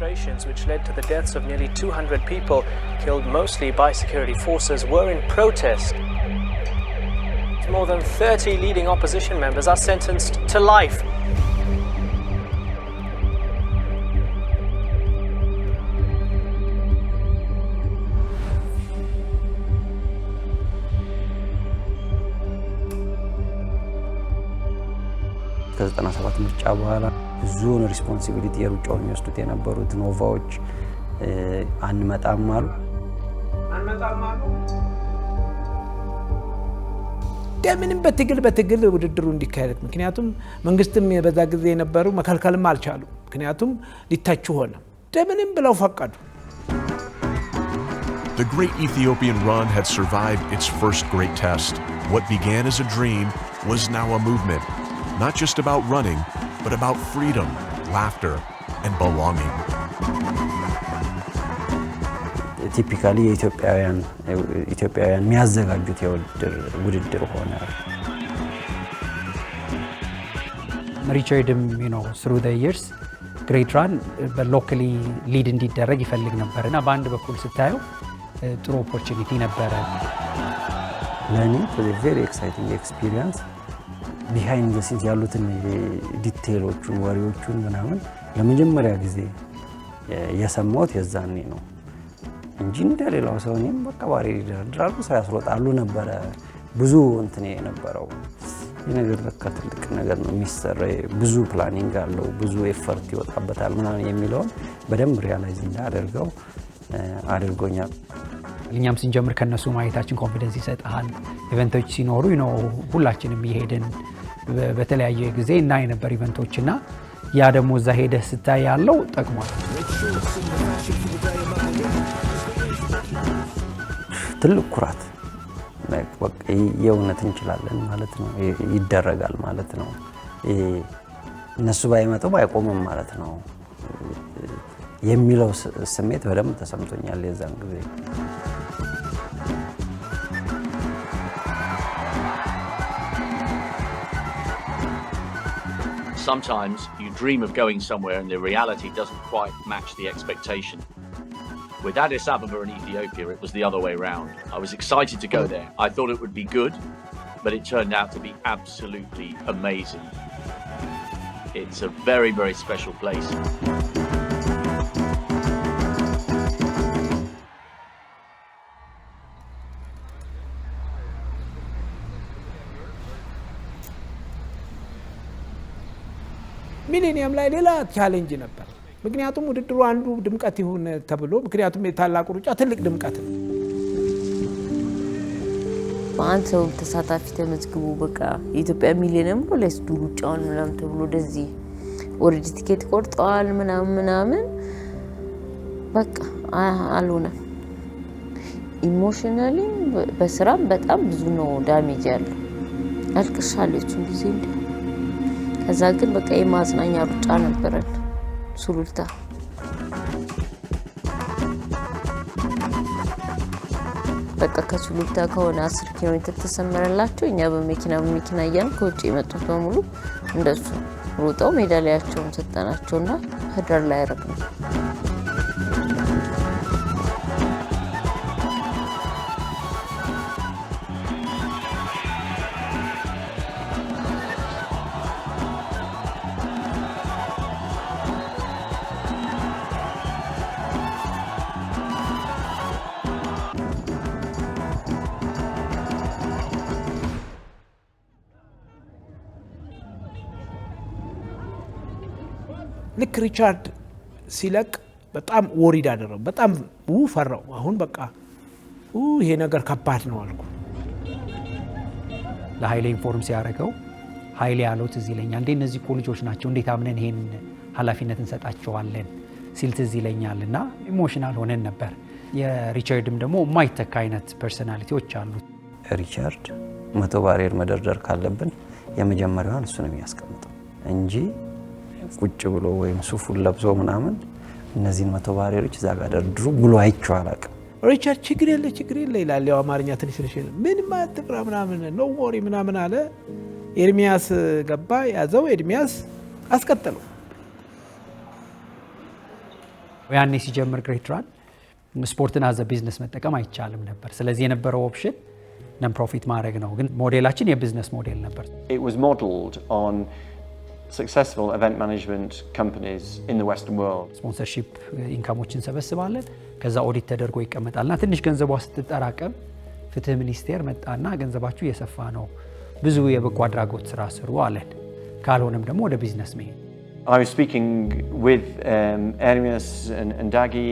demonstrations which led to the deaths of nearly 200 people, killed mostly by security forces, were in protest. More than 30 leading opposition members are sentenced to life. ከ97 ምርጫ በኋላ ብዙውን ሪስፖንሲቢሊቲ የሩጫውን የሚወስዱት የነበሩት ኖቫዎች አንመጣም አሉ። ደምንም በትግል ውድድሩ እንዲካሄድ ምክንያቱም መንግስትም በዛ ጊዜ የነበሩ መከልከልም አልቻሉ ምክንያቱም ሊታቹ ሆነ ደምንም ብለው ፈቀዱ። The Great Ethiopian Run had survived its first great test. What began as a dream was now a movement. Not just about running, but about freedom, laughter, and belonging. Typically, Ethiopian የሚያዘጋጁት ውድድር ሆነ። Richardም, through the years, Great Run locally lead እንዲደረግ ይፈልግ ነበርና በአንድ በኩል ስታየው ጥሩ opportunity ነበረ። ለኔ it was a very exciting experience. behind the scenes ያሉትን ዲቴይሎቹን ወሬዎቹን ምናምን ለመጀመሪያ ጊዜ የሰማሁት የዛኔ ነው እንጂ እንደሌላው ሰው እኔም በቃ ባሪ ይደራሉ ሳያስሮጣሉ ነበር ብዙ እንትን የነበረው የነገር በቃ ትልቅ ነገር ነው የሚሰራው ብዙ ፕላኒንግ አለው ብዙ ኤፈርት ይወጣበታል ምናምን የሚለው በደንብ ሪያላይዝ እንዳደርገው አድርጎኛል። እኛም ስንጀምር ከነሱ ማየታችን ኮንፊደንስ ይሰጣል። ኢቨንቶች ሲኖሩ ሁላችንም ይሄድን በተለያየ ጊዜ እና የነበር ኢቨንቶችና ያ ደግሞ እዛ ሄደ ስታይ ያለው ጠቅሟል። ትልቅ ኩራት በቃ የእውነት እንችላለን ማለት ነው ይደረጋል ማለት ነው እነሱ ባይመጡ ባይቆምም ማለት ነው የሚለው ስሜት በደንብ ተሰምቶኛል የዛን ጊዜ። Sometimes you dream of going somewhere and the reality doesn't quite match the expectation. With Addis Ababa in Ethiopia, it was the other way around. I was excited to go there. I thought it would be good, but it turned out to be absolutely amazing. It's a very, very special place. ሚሊኒየም ላይ ሌላ ቻሌንጅ ነበር ምክንያቱም ውድድሩ አንዱ ድምቀት ይሁን ተብሎ ምክንያቱም የታላቁ ሩጫ ትልቅ ድምቀት ነው። አንተ ተሳታፊ ተመዝግቡ በቃ ኢትዮጵያ ሚሊኒየም ፖሊስ ሩጫውን ምናምን ተብሎ ደዚህ ኦሬዲ ቲኬት ቆርጠዋል ምናምን በቃ አልሆነ። ኢሞሽናሊ በስራም በጣም ብዙ ነው ዳሜጅ ያለው አልቅሻለሁ ጊዜ እንደ ከዛ ግን በቃ የማጽናኛ ሩጫ ነበር ሱሉልታ። በቃ ከሱሉልታ ከሆነ 10 ኪሎ ሜትር ተሰመረላቸው እኛ በመኪና ያን ከውጪ የመጡት በሙሉ እንደሱ ሮጠው ሜዳሊያቸውን ሰጠናቸውና ህዳር ላይ አረግነው። ልክ ሪቻርድ ሲለቅ በጣም ወሪድ አደረው በጣም ፈራው። አሁን በቃ ይሄ ነገር ከባድ ነው አልኩ። ለኃይሌ ኢንፎርም ሲያረጋው ኃይሌ ያለው ትዝ ይለኛል እንዴ እነዚህ ኮሌጆች ናቸው እንዴት አምነን ይሄን ኃላፊነት እንሰጣቸዋለን ሲል ትዝ ይለኛልና ኢሞሽናል ሆነን ነበር። የሪቻርድም ደግሞ ማይተካ አይነት ፐርሰናሊቲዎች አሉ። ሪቻርድ 100 ባሪየር መደርደር ካለብን የመጀመሪያውን እሱ ነው የሚያስቀምጠው እንጂ ቁጭ ብሎ ወይም ሱፉን ለብሶ ምናምን እነዚህን 100 ባሪየሮች እዛ ጋር ደርድሩ ብሎ አይቼው አላውቅም። ሪቻርድ ችግር የለ ይላል ያው አማርኛ ትንሽ ምን ማጥቅራ ምናምን ነው ወሪ ምናምን አለ። ኤርሚያስ ገባ ያዘው ኤርሚያስ አስቀጠለው። ያኔ ሲጀምር ግሬት ራን ስፖርትን አዘ ቢዝነስ መጠቀም አይቻልም ነበር። ስለዚህ የነበረው ኦፕሽን ነን ፕሮፊት ማድረግ ነው። ግን ሞዴላችን የቢዝነስ ሞዴል ነበር። It was modeled on successful event management companies in the Western world. ስፖንሰርሺፕ ኢንካሞችን ሰበስባለን። ከዛ ኦዲት ተደርጎ ይቀመጣልና ትንሽ ገንዘቧ ስትጠራቀም ፍትህ ሚኒስቴር መጣና ገንዘባችሁ እየሰፋ ነው፣ ብዙ የበጎ አድራጎት ስራ ስሩ አለን። ካልሆነም ደግሞ ወደ ቢዝነስ መሄድ። I was speaking with Ermias and Dagi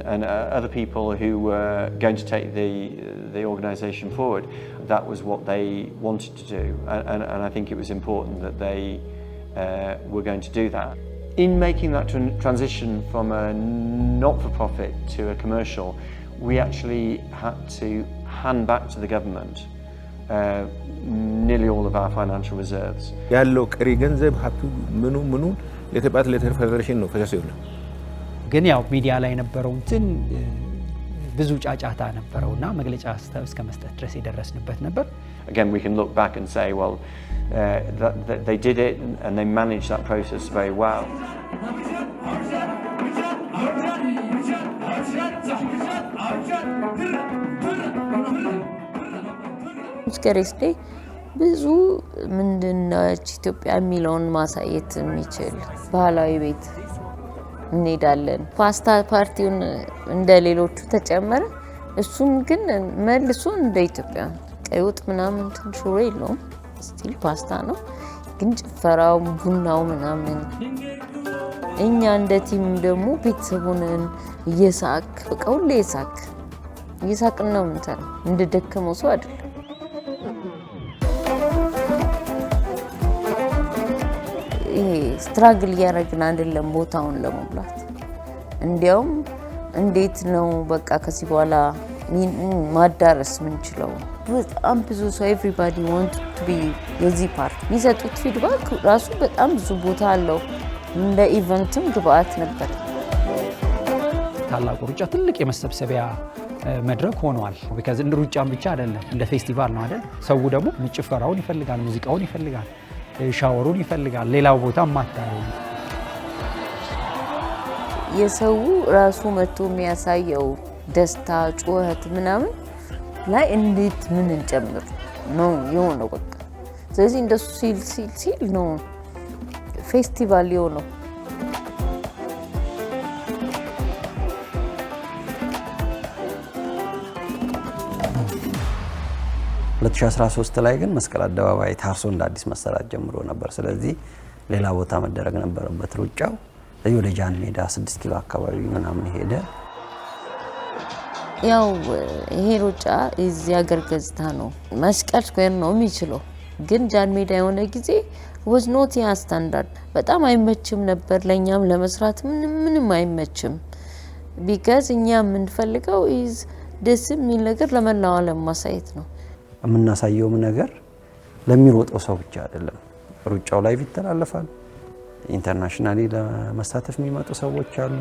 and other people who were going to take the organisation forward. That was what they wanted to do, and I think it was important that they were going to do that. In making that transition from a not-for-profit to a commercial, we actually had to hand back to the government nearly all of our financial reserves. ያለው ቀሪ ገንዘብ ሀብቱ ምኑ ለኢትዮጵያ አትሌቲክስ ፌዴሬሽን ነው ፈሰሰ ይሆናል። ግን ያው ሚዲያ ላይ የነበረው እንትን ብዙ ጫጫታ ነበረውና መግለጫ እስከ መስጠት ድረስ የደረስንበት ነበር። Again, we can look back and say, well, that they did it and they managed that process very well. ስከሬስቴ ብዙ ምንድነች ኢትዮጵያ የሚለውን ማሳየት የሚችል ባህላዊ ቤት እንሄዳለን። ፓስታ ፓርቲውን እንደ ሌሎቹ ተጨመረ። እሱም ግን መልሶ እንደ ኢትዮጵያ ቀይ ወጥ ምናምን ሽሮ የለውም፣ ስቲል ፓስታ ነው። ግን ጭፈራው፣ ቡናው ምናምን እኛ እንደ ቲም ደግሞ ቤተሰቡንን እየሳቅ በቃ ሁሌ እየሳቅን ነው የምንሰራው። እንደደከመው ሰው አይደለም። ስትራግል እያደረግን አይደለም ቦታውን ለመብላት። እንዲያውም እንዴት ነው በቃ ከዚህ በኋላ ማዳረስ ምንችለው። በጣም ብዙ ሰው ኤቭሪባዲ ዋንት ቱ ቢ የዚህ ፓርት የሚሰጡት ፊድባክ ራሱ በጣም ብዙ ቦታ አለው። እንደ ኢቨንትም ግብአት ነበር። ታላቁ ሩጫ ትልቅ የመሰብሰቢያ መድረክ ሆኗል። ቢካዝ እንደ ሩጫም ብቻ አይደለም፣ እንደ ፌስቲቫል ነው አይደል? ሰው ደግሞ ጭፈራውን ይፈልጋል፣ ሙዚቃውን ይፈልጋል፣ ሻወሩን ይፈልጋል። ሌላው ቦታ ማታየው የሰው ራሱ መጥቶ የሚያሳየው ደስታ፣ ጩኸት ምናምን ላይ እንዴት ምን እንጨምር ነው የሆነው በቃ። ስለዚህ እንደሱ ሲል ነው ፌስቲቫል የሆነው። 2013 ላይ ግን መስቀል አደባባይ ታርሶ እንደ አዲስ መሰራት ጀምሮ ነበር። ስለዚህ ሌላ ቦታ መደረግ ነበረበት ሩጫው። ወደ ጃን ሜዳ 6 ኪሎ አካባቢ ምናምን ሄደ። ያው ይሄ ሩጫ እዚህ ሀገር ገጽታ ነው። መስቀል ስኩዌር ነው የሚችለው፣ ግን ጃን ሜዳ የሆነ ጊዜ was not ያ ስታንዳርድ በጣም አይመችም ነበር ለኛም ለመስራት ምንም አይመችም። ቢካዝ እኛ የምንፈልገው is ደስ የሚል ነገር ለመላው ዓለም ማሳየት ነው። የምናሳየውም ነገር ለሚሮጠው ሰው ብቻ አይደለም። ሩጫው ላይ ይተላለፋል። ኢንተርናሽናሊ ለመሳተፍ የሚመጡ ሰዎች አሉ።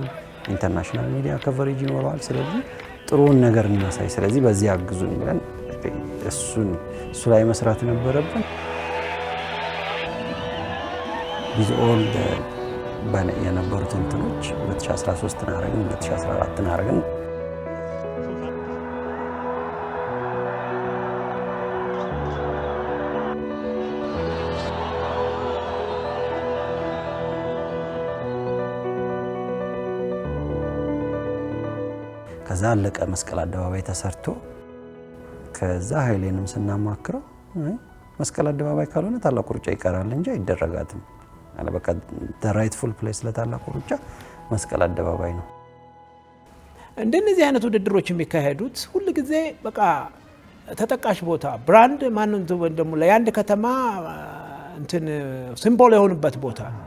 ኢንተርናሽናል ሚዲያ ከቨሬጅ ይኖረዋል። ስለዚህ ጥሩውን ነገር እናሳይ። ስለዚህ በዚህ አግዙን ብለን እሱ ላይ መስራት ነበረብን። ቢዝ ኦል የነበሩት እንትኖች 2013 አረግን፣ 2014 አረግን። ከዛ አለቀ መስቀል አደባባይ ተሰርቶ። ከዛ ኃይሌንም ስናማክረው መስቀል አደባባይ ካልሆነ ታላቁ ሩጫ ይቀራል እንጂ አይደረጋትም አለ። በቃ ራይትፉል ፕሌስ ለታላቁ ሩጫ መስቀል አደባባይ ነው። እንደነዚህ አይነት ውድድሮች የሚካሄዱት ሁሉ ጊዜ በቃ ተጠቃሽ ቦታ ብራንድ ማንንቱ ደግሞ ለአንድ ከተማ እንትን ሲምቦል የሆኑበት ቦታ ነው።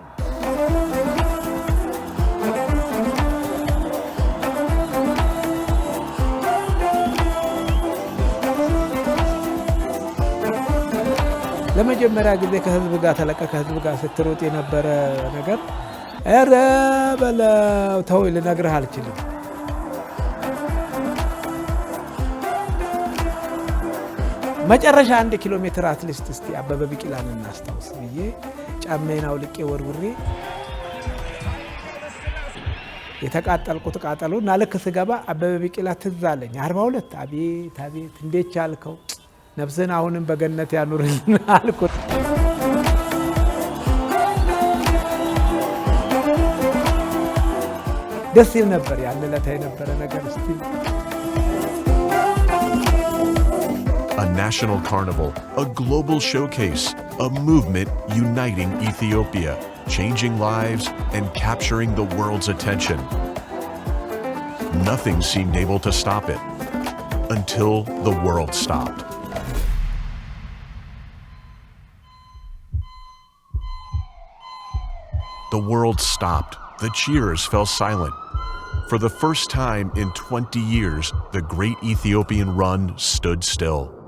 ለመጀመሪያ ጊዜ ከህዝብ ጋር ተለቀቀ። ከህዝብ ጋር ስትሮጥ የነበረ ነገር ኧረ በለው ተው ልነግርህ አልችልም። መጨረሻ 1 ኪሎ ሜትር አትሊስት እስቲ አበበ ቢቂላን እናስታውስ ብዬ ጫሜን አውልቄ ወርውሬ የተቃጠልኩት ቃጠሎ እና ልክ ስገባ አበበ ቢቂላ ትዝ አለኝ 42 አቤት አቤት እንዴት ቻልከው ነፍስን አሁንም በገነት ያኑርልን አልኩት። ደስ ይል ነበር ያን ዕለት የነበረ ነገር ስቲል A national carnival, a global showcase, a movement uniting Ethiopia, changing lives and capturing the world's attention. Nothing seemed able to stop it until the world stopped. The world stopped. The cheers fell silent. For the first time in 20 years, the Great Ethiopian Run stood still.